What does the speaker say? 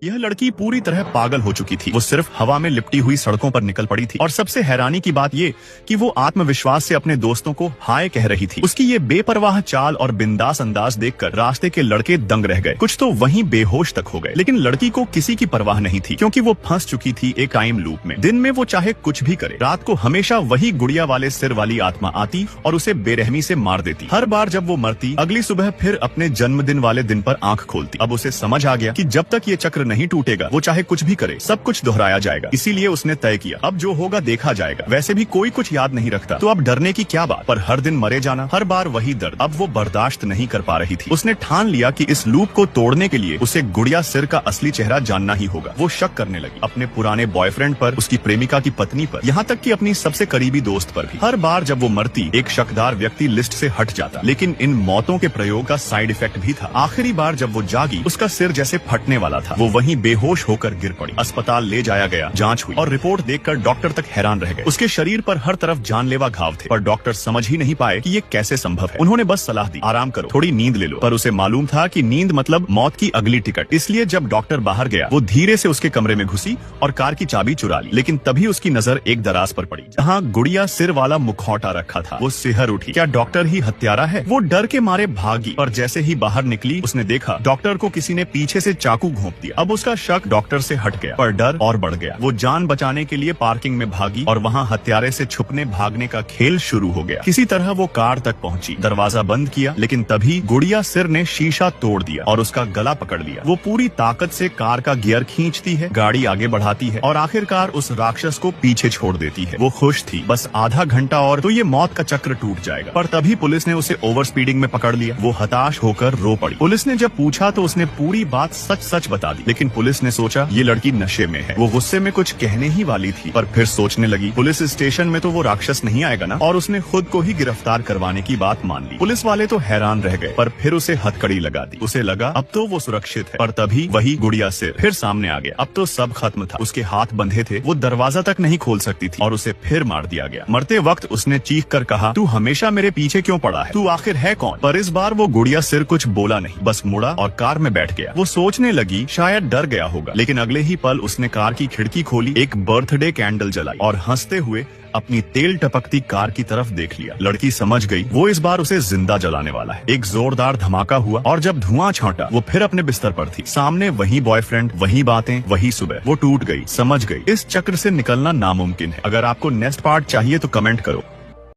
यह लड़की पूरी तरह पागल हो चुकी थी। वो सिर्फ हवा में लिपटी हुई सड़कों पर निकल पड़ी थी और सबसे हैरानी की बात ये कि वो आत्मविश्वास से अपने दोस्तों को हाय कह रही थी। उसकी ये बेपरवाह चाल और बिंदास अंदाज देखकर रास्ते के लड़के दंग रह गए, कुछ तो वहीं बेहोश तक हो गए। लेकिन लड़की को किसी की परवाह नहीं थी, क्योंकि वो फंस चुकी थी एक टाइम लूप में। दिन में वो चाहे कुछ भी करे, रात को हमेशा वही गुड़िया वाले सिर वाली आत्मा आती और उसे बेरहमी से मार देती। हर बार जब वो मरती, अगली सुबह फिर अपने जन्मदिन वाले दिन पर आंख खोलती। अब उसे समझ आ गया कि जब तक ये चक्र नहीं टूटेगा, वो चाहे कुछ भी करे, सब कुछ दोहराया जाएगा। इसीलिए उसने तय किया, अब जो होगा देखा जाएगा। वैसे भी कोई कुछ याद नहीं रखता, तो अब डरने की क्या बात। पर हर दिन मरे जाना, हर बार वही दर्द, अब वो बर्दाश्त नहीं कर पा रही थी। उसने ठान लिया कि इस लूप को तोड़ने के लिए उसे गुड़िया सिर का असली चेहरा जानना ही होगा। वो शक करने लगी अपने पुराने बॉयफ्रेंड पर, उसकी प्रेमिका की पत्नी पर, यहाँ तक कि अपनी सबसे करीबी दोस्त पर भी। हर बार जब वो मरती, एक शकदार व्यक्ति लिस्ट से हट जाता। लेकिन इन मौतों के प्रयोग का साइड इफेक्ट भी था। आखिरी बार जब वो जागी, उसका सिर जैसे फटने वाला था। वो वहीं बेहोश होकर गिर पड़ी। अस्पताल ले जाया गया, जांच हुई और रिपोर्ट देखकर डॉक्टर तक हैरान रह गए। उसके शरीर पर हर तरफ जानलेवा घाव थे, पर डॉक्टर समझ ही नहीं पाए कि ये कैसे संभव है। उन्होंने बस सलाह दी, आराम करो, थोड़ी नींद ले लो। पर उसे मालूम था कि नींद मतलब मौत की अगली टिकट। इसलिए जब डॉक्टर बाहर गया, वो धीरे से उसके कमरे में घुसी और कार की चाबी चुरा ली। लेकिन तभी उसकी नजर एक दराज पर पड़ी, जहाँ गुड़िया सिर वाला मुखौटा रखा था। वो सिहर उठी, क्या डॉक्टर ही हत्यारा है? वो डर के मारे भागी और जैसे ही बाहर निकली, उसने देखा डॉक्टर को किसी ने पीछे से चाकू घोंप दिया। अब उसका शक डॉक्टर से हट गया, पर डर और बढ़ गया। वो जान बचाने के लिए पार्किंग में भागी और वहाँ हत्यारे से छुपने भागने का खेल शुरू हो गया। किसी तरह वो कार तक पहुंची, दरवाजा बंद किया, लेकिन तभी गुड़िया सिर ने शीशा तोड़ दिया और उसका गला पकड़ लिया। वो पूरी ताकत से कार का गियर खींचती है, गाड़ी आगे बढ़ाती है और आखिरकार उस राक्षस को पीछे छोड़ देती है। वो खुश थी, बस आधा घंटा और तो ये मौत का चक्र टूट जाएगा। पर तभी पुलिस ने उसे ओवर स्पीडिंग में पकड़ लिया। वो हताश होकर रो पड़ी। पुलिस ने जब पूछा तो उसने पूरी बात सच सच बता दी। लेकिन पुलिस ने सोचा ये लड़की नशे में है। वो गुस्से में कुछ कहने ही वाली थी, पर फिर सोचने लगी पुलिस स्टेशन में तो वो राक्षस नहीं आएगा ना, और उसने खुद को ही गिरफ्तार करवाने की बात मान ली। पुलिस वाले तो हैरान रह गए, पर फिर उसे हथकड़ी लगा दी। उसे लगा अब तो वो सुरक्षित है। पर तभी वही गुड़िया सिर फिर सामने आ गया। अब तो सब खत्म था। उसके हाथ बंधे थे, वो दरवाजा तक नहीं खोल सकती थी और उसे फिर मार दिया गया। मरते वक्त उसने चीख कर कहा, तू हमेशा मेरे पीछे क्यों पड़ा है? तू आखिर है कौन? पर इस बार वो गुड़िया सिर कुछ बोला नहीं, बस मुड़ा और कार में बैठ गया। वो सोचने लगी शायद डर गया होगा, लेकिन अगले ही पल उसने कार की खिड़की खोली, एक बर्थडे कैंडल जलाई और हंसते हुए अपनी तेल टपकती कार की तरफ देख लिया। लड़की समझ गई वो इस बार उसे जिंदा जलाने वाला है। एक जोरदार धमाका हुआ और जब धुआं छांटा, वो फिर अपने बिस्तर पर थी। सामने वही बॉयफ्रेंड, वही बातें, वही सुबह। वो टूट गई, समझ गई इस चक्र से निकलना नामुमकिन है। अगर आपको नेक्स्ट पार्ट चाहिए तो कमेंट करो।